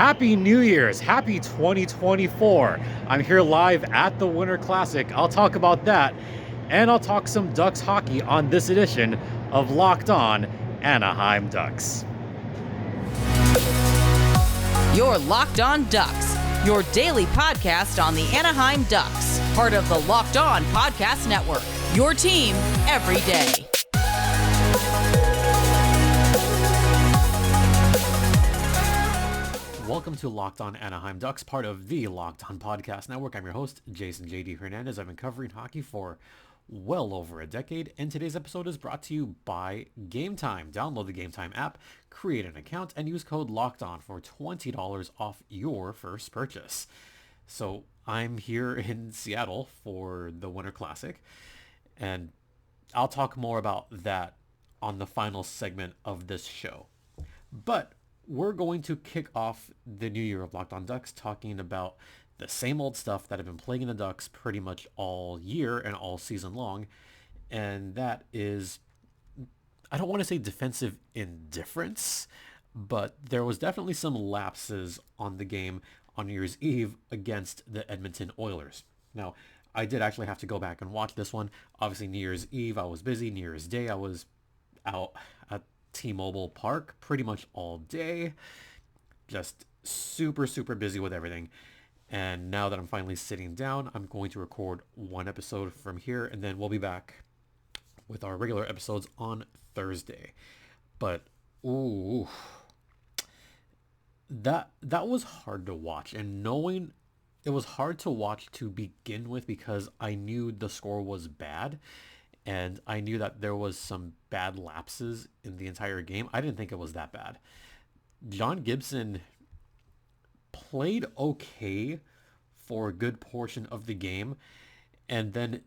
Happy New Year's! Happy 2024! I'm here live at the Winter Classic. I'll talk about that, and I'll talk some Ducks hockey on this edition of Locked On Anaheim Ducks. You're Locked On Ducks, your daily podcast on the Anaheim Ducks, part of the Locked On Podcast Network, your team every day. Welcome to Locked On Anaheim Ducks, part of the Locked On Podcast Network. I'm your host, Jason JD Hernandez. I've been covering hockey for well over a decade, and today's episode is brought to you by Gametime. Download the Gametime app, create an account, and use code LOCKEDON for $20 off your first purchase. So I'm here in Seattle for the Winter Classic, and I'll talk more about that on the final segment of this show. But we're going to kick off the new year of Locked On Ducks talking about the same old stuff that have been plaguing the Ducks pretty much all year and all season long. And that is, I don't want to say defensive indifference, but there was definitely some lapses on the game on New Year's Eve against the Edmonton Oilers. Now, I did actually have to go back and watch this one. Obviously, New Year's Eve, I was busy. New Year's Day, I was out at T-Mobile Park pretty much all day. Just super busy with everything. And now that I'm finally sitting down, I'm going to record one episode from here, and then we'll be back with our regular episodes on Thursday. But ooh, that was hard to watch, and knowing it was hard to watch to begin with because I knew the score was bad. And I knew that there was some bad lapses in the entire game. I didn't think it was that bad. John Gibson played okay for a good portion of the game. And then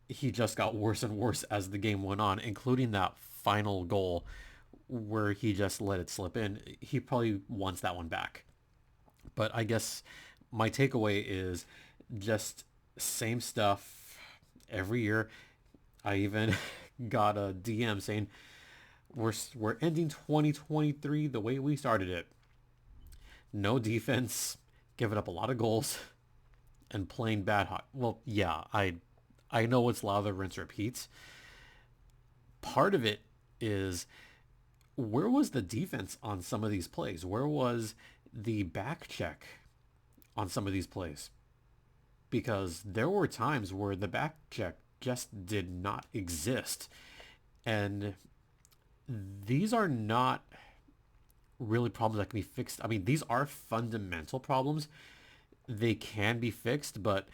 he just got worse and worse as the game went on, including that final goal where he just let it slip in. He probably wants that one back. But I guess my takeaway is just same stuff every year. I even got a DM saying we're ending 2023 the way we started it. No defense, giving up a lot of goals, and playing bad hockey. Well, yeah, I know it's lather, rinse, repeat. Part of it is, where was the defense on some of these plays? Where was the back check on some of these plays? Because there were times where the back check just did not exist. And these are not really problems that can be fixed. I mean, these are fundamental problems. They can be fixed, but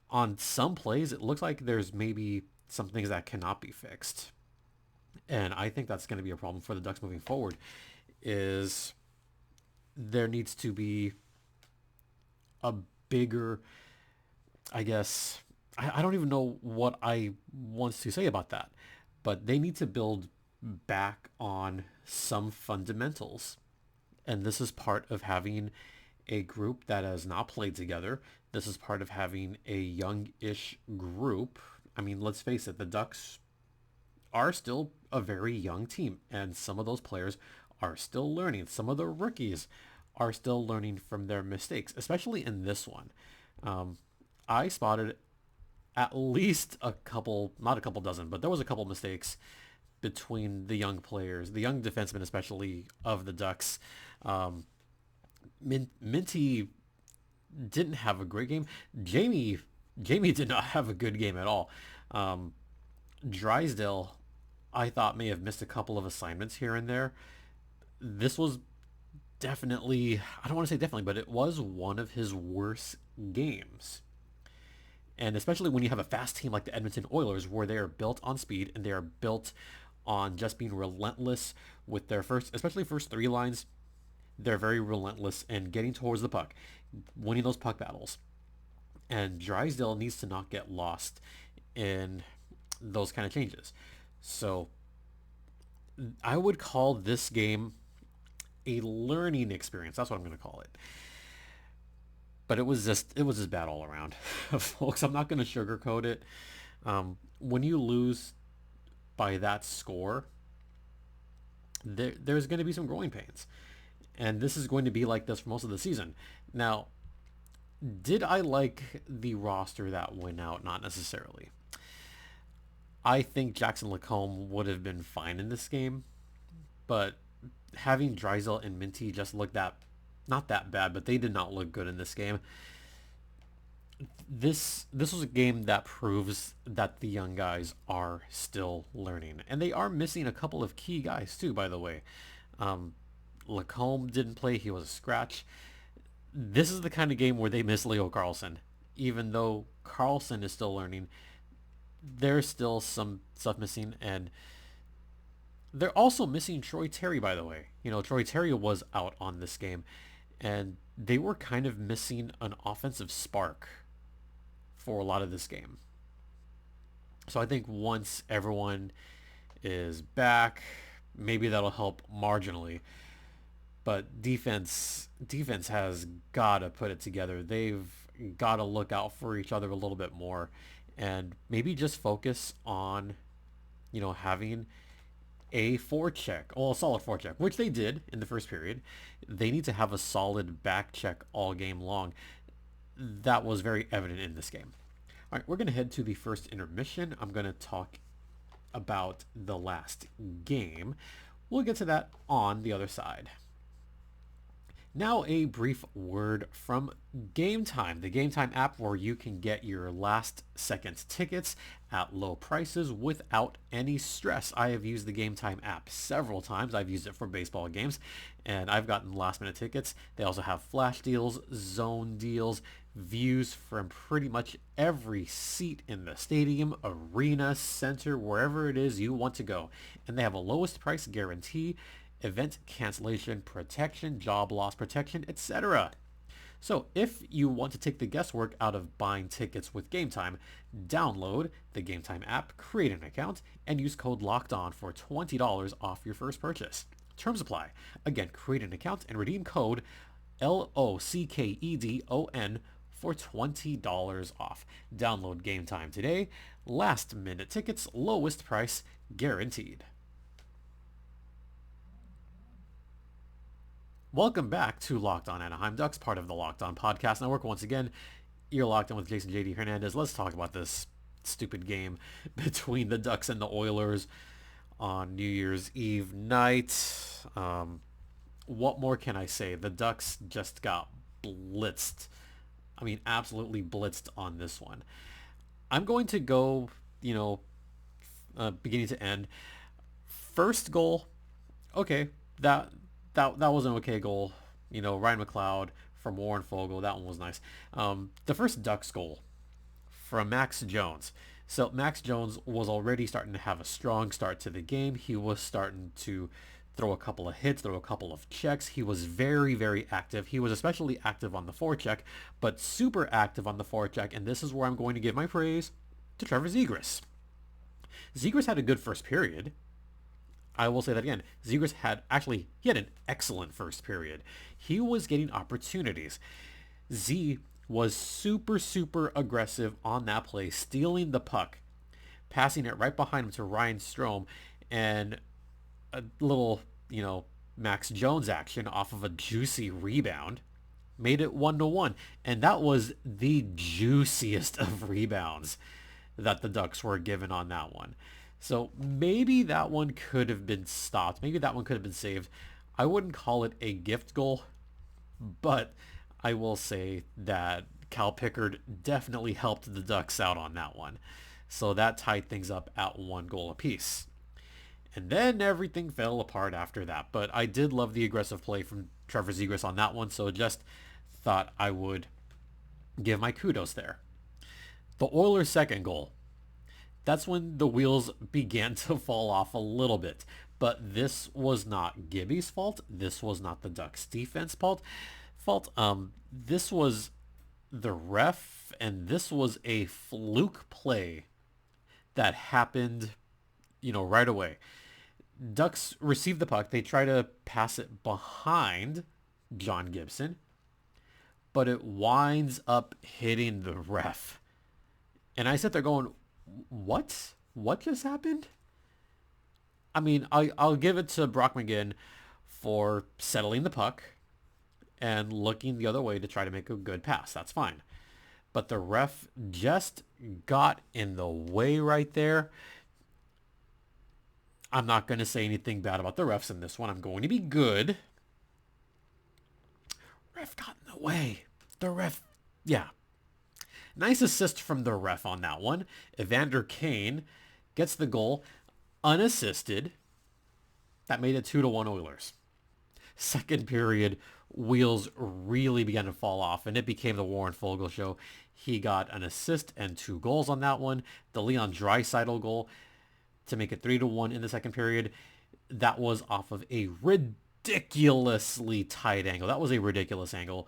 on some plays, it looks like there's maybe some things that cannot be fixed. And I think that's going to be a problem for the Ducks moving forward, is there needs to be a bigger, I guess, I don't even know what I want to say about that, but they need to build back on some fundamentals. And this is part of having a group that has not played together. This is part of having a young-ish group. I mean, let's face it, the Ducks are still a very young team, and some of those players are still learning. Some of the rookies are still learning from their mistakes, especially in this one. I spotted at least a couple, not a couple dozen, but there was a couple mistakes between the young players, the young defensemen especially of the Ducks. Minty didn't have a great game. Jamie did not have a good game at all. Drysdale, I thought, may have missed a couple of assignments here and there. This was definitely, I don't want to say definitely, but it was one of his worst games. And especially when you have a fast team like the Edmonton Oilers, where they are built on speed and they are built on just being relentless with their especially first three lines. They're very relentless in getting towards the puck, winning those puck battles. And Drysdale needs to not get lost in those kind of changes. So I would call this game a learning experience. That's what I'm going to call it. But it was just bad all around. Folks, I'm not going to sugarcoat it. When you lose by that score, there's going to be some growing pains. And this is going to be like this for most of the season. Now, did I like the roster that went out? Not necessarily. I think Jackson Lacombe would have been fine in this game, but having Drysdale and Minty just looked not that bad, but they did not look good in this game. This was a game that proves that the young guys are still learning, and they are missing a couple of key guys too, by the way. Lacombe didn't play; he was a scratch. This is the kind of game where they miss Leo Carlson, even though Carlson is still learning. There's still some stuff missing, and they're also missing Troy Terry, by the way. Troy Terry was out on this game, and they were kind of missing an offensive spark for a lot of this game. So I think once everyone is back, maybe that'll help marginally. But defense has got to put it together. They've got to look out for each other a little bit more, and maybe just focus on, having a forecheck, a solid forecheck, which they did in the first period. They need to have a solid back check all game long. That was very evident in this game. All right, we're going to head to the first intermission. I'm going to talk about the last game. We'll get to that on the other side. Now a brief word from Gametime, the Gametime app where you can get your last second tickets at low prices without any stress. I have used the Gametime app several times. I've used it for baseball games, and I've gotten last minute tickets. They also have flash deals, zone deals, views from pretty much every seat in the stadium, arena, center, wherever it is you want to go. And they have a lowest price guarantee, event cancellation protection, job loss protection, etc. So if you want to take the guesswork out of buying tickets with Gametime, download the Gametime app, create an account, and use code LOCKEDON for $20 off your first purchase. Terms apply. Again, create an account and redeem code LOCKEDON for $20 off. Download Gametime today. Last minute tickets, lowest price guaranteed. Welcome back to Locked On Anaheim Ducks, part of the Locked On Podcast Network. Once again, you're locked in with Jason JD Hernandez. Let's talk about this stupid game between the Ducks and the Oilers on New Year's Eve night. What more can I say? The Ducks just got blitzed. I mean, absolutely blitzed on this one. I'm going to go, beginning to end. First goal, okay, that was an okay goal. Ryan McLeod from Warren Fogle, that one was nice. The first Ducks goal from Max Jones. So Max Jones was already starting to have a strong start to the game. He was starting to throw a couple of hits, throw a couple of checks. He was very, very active. He was especially active on the forecheck, but super active on the forecheck. And this is where I'm going to give my praise to Trevor Zegras. Zegras had a good first period. I will say that again. Zegras had an excellent first period. He was getting opportunities. Z was super, super aggressive on that play, stealing the puck, passing it right behind him to Ryan Strome, and a little, Max Jones action off of a juicy rebound made it 1-1. And that was the juiciest of rebounds that the Ducks were given on that one. So maybe that one could have been stopped. Maybe that one could have been saved. I wouldn't call it a gift goal, but I will say that Cal Pickard definitely helped the Ducks out on that one. So that tied things up at 1 goal apiece. And then everything fell apart after that. But I did love the aggressive play from Trevor Zegras on that one, so just thought I would give my kudos there. The Oilers' second goal. That's when the wheels began to fall off a little bit. But this was not Gibby's fault. This was not the Ducks' defense fault. This was the ref, and this was a fluke play that happened, right away. Ducks receive the puck. They try to pass it behind John Gibson, but it winds up hitting the ref. And I sit there going, what? What just happened? I mean, I'll give it to Brock McGinn for settling the puck and looking the other way to try to make a good pass. That's fine. But the ref just got in the way right there. I'm not going to say anything bad about the refs in this one. I'm going to be good. Ref got in the way. The ref, yeah. Nice assist from the ref on that one. Evander Kane gets the goal unassisted. That made it 2-1 Oilers. Second period, wheels really began to fall off, and it became the Warren Foegele show. He got an assist and 2 goals on that one. The Leon Draisaitl goal to make it 3-1 in the second period. That was off of a ridiculously tight angle. That was a ridiculous angle.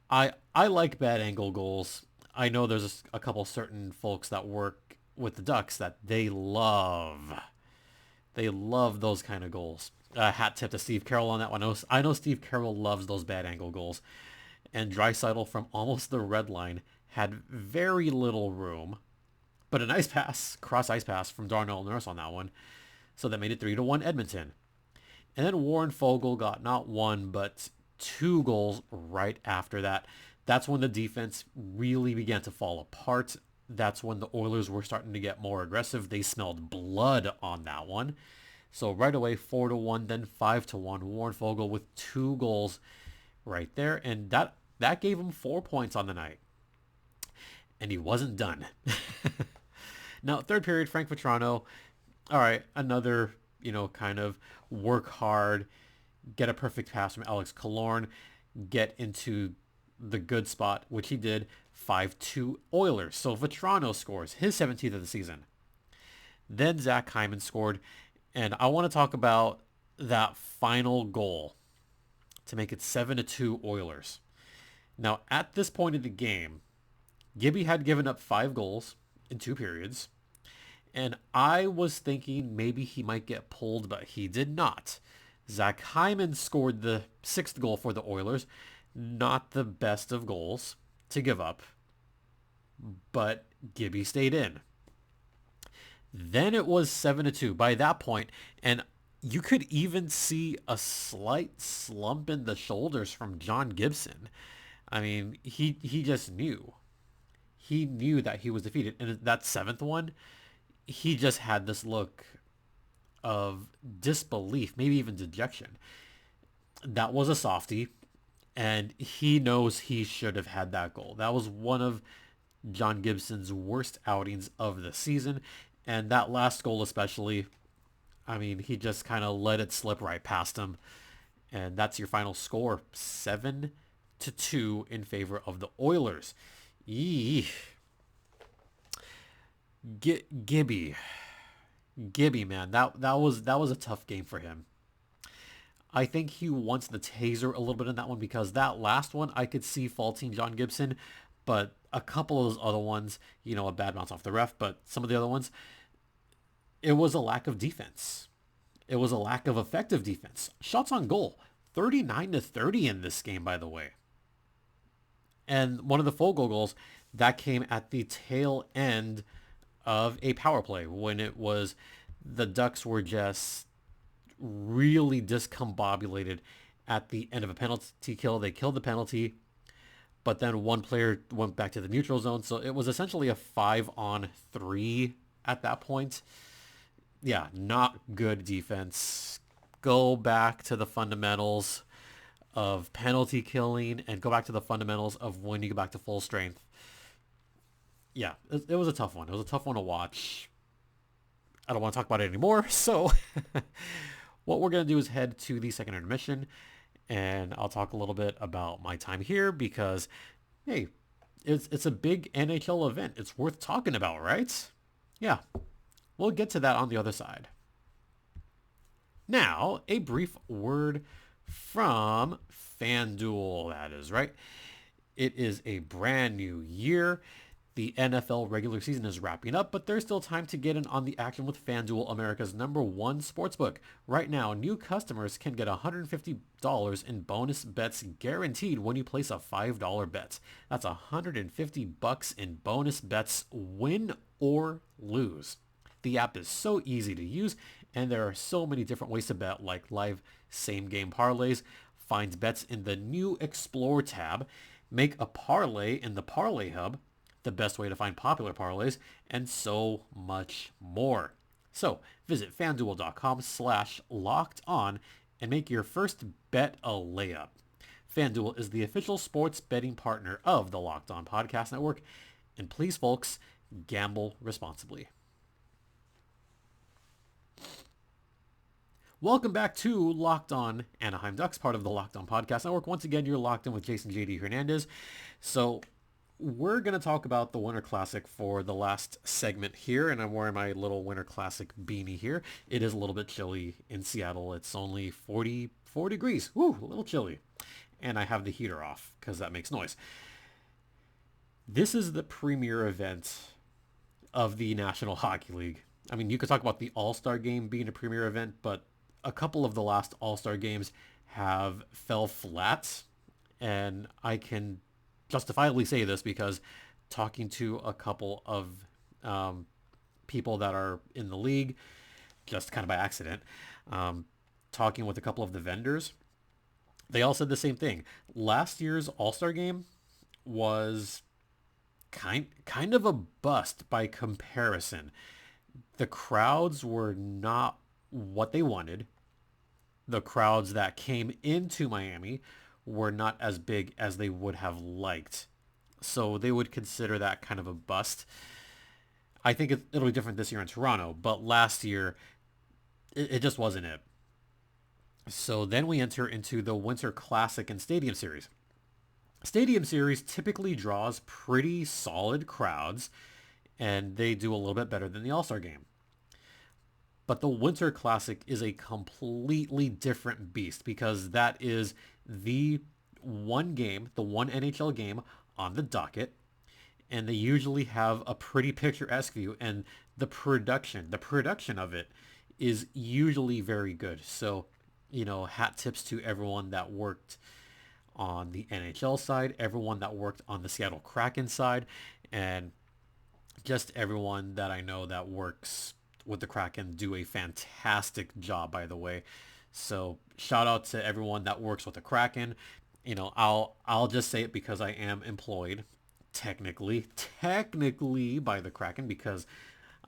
I like bad angle goals. I know there's a couple certain folks that work with the Ducks that they love. They love those kind of goals. Hat tip to Steve Carroll on that one. I know Steve Carroll loves those bad angle goals. And Draisaitl from almost the red line had very little room. But a nice pass, cross-ice pass from Darnell Nurse on that one. So that made it 3-1 Edmonton. And then Warren Foegele got not 1, but 2 goals right after that. That's when the defense really began to fall apart. That's when the Oilers were starting to get more aggressive. They smelled blood on that one. So right away, 4-1, then 5-1. Warren Foegele with 2 goals right there. And that gave him 4 points on the night. And he wasn't done. Now, third period, Frank Vatrano. All right, another, kind of work hard, get a perfect pass from Alex Killorn, get into the good spot, which he did, 5-2 Oilers. So Vatrano scores his 17th of the season. Then Zach Hyman scored, and I want to talk about that final goal to make it 7-2 Oilers. Now, at this point in the game, Gibby had given up 5 goals in 2 periods, and I was thinking maybe he might get pulled, but he did not. Zach Hyman scored the 6th goal for the Oilers. Not the best of goals to give up, but Gibby stayed in. Then it was 7-2 by that point, and you could even see a slight slump in the shoulders from John Gibson. I mean, he just knew. He knew that he was defeated. And that 7th one, he just had this look of disbelief, maybe even dejection. That was a softie, and he knows he should have had that goal. That was one of John Gibson's worst outings of the season. And that last goal especially, I mean, he just kind of let it slip right past him. And that's your final score, 7-2 in favor of the Oilers. Gibby, man, that was a tough game for him. I think he wants the taser a little bit in that one, because that last one I could see faulting John Gibson, but a couple of those other ones, a bad bounce off the ref, but some of the other ones, it was a lack of defense. It was a lack of effective defense. Shots on goal, 39-30 in this game, by the way. And one of the Foegele goals, that came at the tail end of a power play, when it was the Ducks were just really discombobulated at the end of a penalty kill. They killed the penalty, but then one player went back to the neutral zone. So it was essentially a 5-on-3 at that point. Yeah, not good defense. Go back to the fundamentals of penalty killing and go back to the fundamentals of when you get back to full strength. Yeah, it was a tough one. It was a tough one to watch. I don't want to talk about it anymore. So what we're going to do is head to the second intermission, and I'll talk a little bit about my time here because, hey, it's a big NHL event. It's worth talking about, right? Yeah, we'll get to that on the other side. Now, a brief word from FanDuel, that is, right? It is a brand new year. The NFL regular season is wrapping up, but there's still time to get in on the action with FanDuel, America's #1 sportsbook. Right now, new customers can get $150 in bonus bets guaranteed when you place a $5 bet. That's $150 in bonus bets, win or lose. The app is so easy to use, And there are so many different ways to bet, like live same game parlays, find bets in the new Explore tab, make a parlay in the Parlay Hub, the best way to find popular parlays, and so much more. So visit fanduel.com/locked on and make your first bet a layup. FanDuel is the official sports betting partner of the Locked On Podcast Network. And please, folks, gamble responsibly. Welcome back to Locked On Anaheim Ducks, part of the Locked On Podcast Network. Once again, you're locked in with Jason JD Hernandez. So we're going to talk about the Winter Classic for the last segment here, and I'm wearing my little Winter Classic beanie here. It is a little bit chilly in Seattle. It's only 44 degrees. Woo, a little chilly. And I have the heater off because that makes noise. This is the premier event of the National Hockey League. I mean, you could talk about the All-Star Game being a premier event, but a couple of the last All-Star Games have fell flat, and I can justifiably say this because talking to a couple of people that are in the league, just kind of by accident, talking with a couple of the vendors, they all said the same thing. Last year's All-Star Game was kind of a bust by comparison. The crowds were not what they wanted. The crowds that came into Miami were not as big as they would have liked. So they would consider that kind of a bust. I think it'll be different this year in Toronto, but last year it just wasn't it. So then we enter into the Winter Classic and Stadium Series. Stadium Series typically draws pretty solid crowds, and they do a little bit better than the All-Star Game. But the Winter Classic is a completely different beast because that is the one game, the one NHL game on the docket, and they usually have a pretty picturesque view, and the production of it is usually very good. So, you know, hat tips to everyone that worked on the NHL side, everyone that worked on the Seattle Kraken side, and just everyone that I know that works with the Kraken do a fantastic job, by the way. So shout out to everyone that works with the Kraken. You know, I'll just say it because I am employed technically by the Kraken because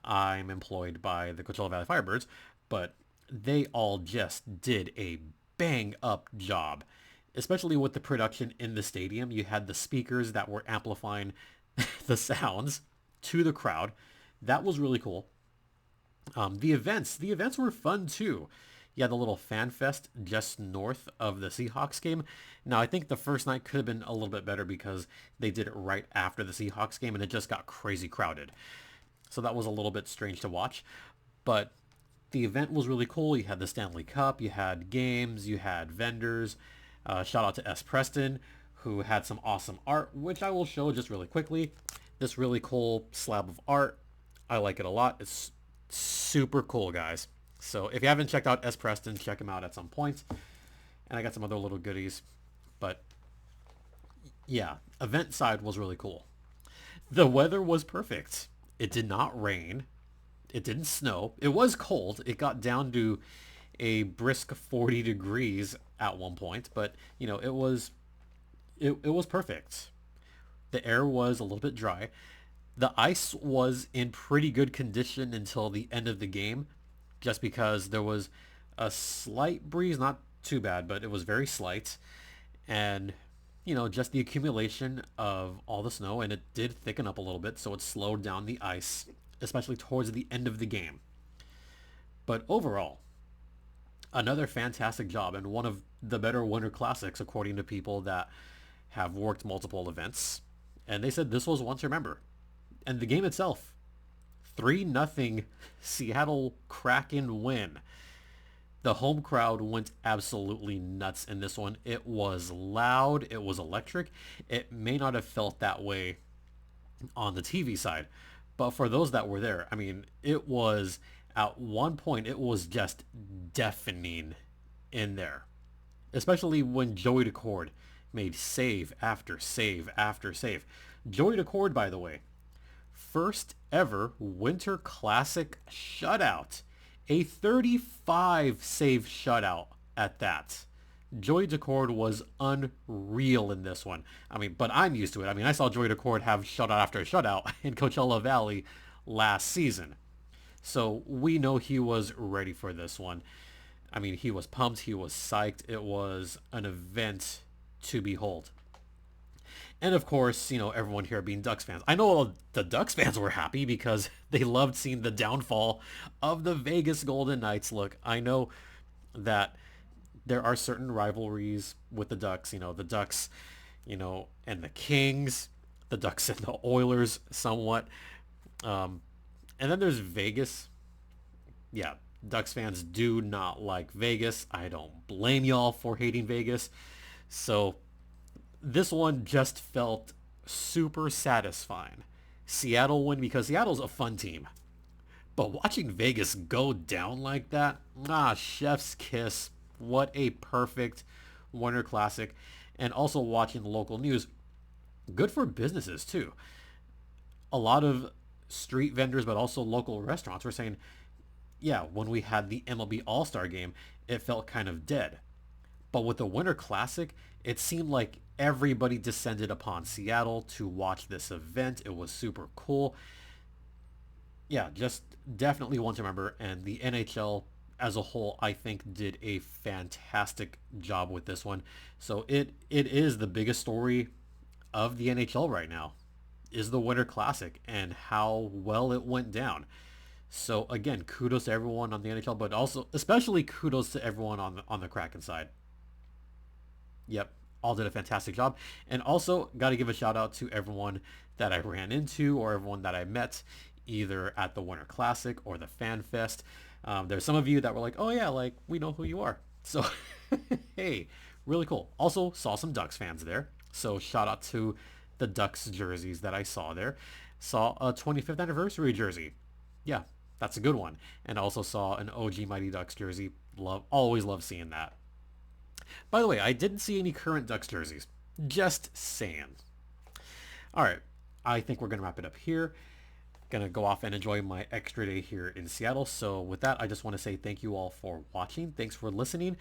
I'm employed by the Coachella Valley Firebirds, but they all just did a bang up job, especially with the production in the stadium. You had the speakers that were amplifying the sounds to the crowd. That was really cool. The events were fun too. You had the little fan fest just north of the Seahawks game. Now, I think the first night could have been a little bit better because they did it right after the Seahawks game and it just got crazy crowded. So that was a little bit strange to watch. But the event was really cool. You had the Stanley Cup, you had games, you had vendors. Shout out to S. Preston, who had some awesome art, which I will show just really quickly. This really cool slab of art. I like it a lot. It's super cool, guys. So if you haven't checked out S. Preston, check him out at some point. And I got some other little goodies. But yeah, event side was really cool. The weather was perfect. It did not rain. It didn't snow. It was cold. It got down to a brisk 40 degrees at one point, but you know, it was perfect. The air was a little bit dry. The ice was in pretty good condition until the end of the game, just because there was a slight breeze, not too bad, but it was very slight. And, you know, just the accumulation of all the snow, and it did thicken up a little bit, so it slowed down the ice, especially towards the end of the game. But overall, another fantastic job and one of the better Winter Classics, according to people that have worked multiple events. And they said this was one to remember. And the game itself, 3-0 Seattle Kraken win. The home crowd went absolutely nuts in this one. It was loud. It was electric. It may not have felt that way on the TV side, but for those that were there, I mean, it was, at one point, it was just deafening in there, especially when Joey Decord made save after save after save. Joey Decord, by the way, first ever Winter Classic shutout A 35 save shutout at that. Joey Decord was unreal in this one. I mean, but I'm used to it. I mean, I saw Joey Decord have shutout after shutout in Coachella Valley last season. So we know he was ready for this one. I mean, he was pumped. He was psyched. It was an event to behold. And of course, everyone here being Ducks fans. I know the Ducks fans were happy because they loved seeing the downfall of the Vegas Golden Knights. Look, I know that there are certain rivalries with the Ducks. The Ducks, and the Kings, the Ducks and the Oilers somewhat. And then there's Vegas. Yeah, Ducks fans do not like Vegas. I don't blame y'all for hating Vegas. So this one just felt super satisfying. Seattle win because Seattle's a fun team. But watching Vegas go down like that, chef's kiss. What a perfect Winter Classic. And also watching the local news, good for businesses too. A lot of street vendors, but also local restaurants were saying, yeah, when we had the MLB All-Star game, it felt kind of dead. But with the Winter Classic, it seemed like everybody descended upon Seattle to watch this event. It was super cool. Yeah, just definitely one to remember. And the NHL as a whole, I think, did a fantastic job with this one. So it is the biggest story of the NHL right now, is the Winter Classic and how well it went down. So again, kudos to everyone on the NHL, but also especially kudos to everyone on the Kraken side. Yep, all did a fantastic job. And also got to give a shout out to everyone that I ran into or everyone that I met either at the Winter Classic or the Fan Fest. There's some of you that were like, oh yeah, like we know who you are. So hey, really cool. Also saw some Ducks fans there. So shout out to the Ducks jerseys that I saw there. Saw a 25th anniversary jersey. Yeah, that's a good one. And also saw an OG Mighty Ducks jersey. Always love seeing that. By the way, I didn't see any current Ducks jerseys. Just saying. All right, I think we're going to wrap it up here. Going to go off and enjoy my extra day here in Seattle. So with that, I just want to say thank you all for watching. Thanks for listening.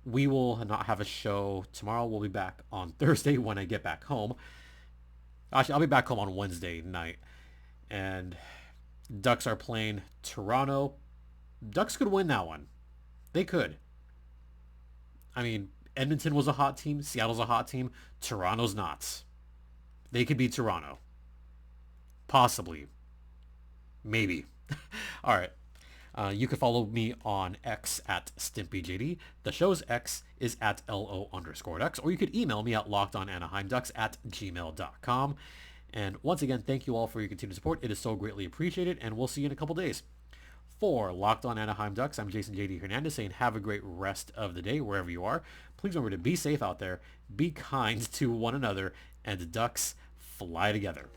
We will not have a show tomorrow. We'll be back on Thursday when I get back home. Actually, I'll be back home on Wednesday night. And Ducks are playing Toronto. Ducks could win that one. They could. I mean, Edmonton was a hot team. Seattle's a hot team. Toronto's not. They could beat Toronto. Possibly. Maybe. All right. You can follow me on X at StimpyJD. The show's X is at LO_Ducks. Or you could email me at lockedonanaheimducks@gmail.com. And once again, thank you all for your continued support. It is so greatly appreciated. And we'll see you in a couple days. For Locked On Anaheim Ducks, I'm Jason J.D. Hernandez saying have a great rest of the day wherever you are. Please remember to be safe out there, be kind to one another, and Ducks fly together.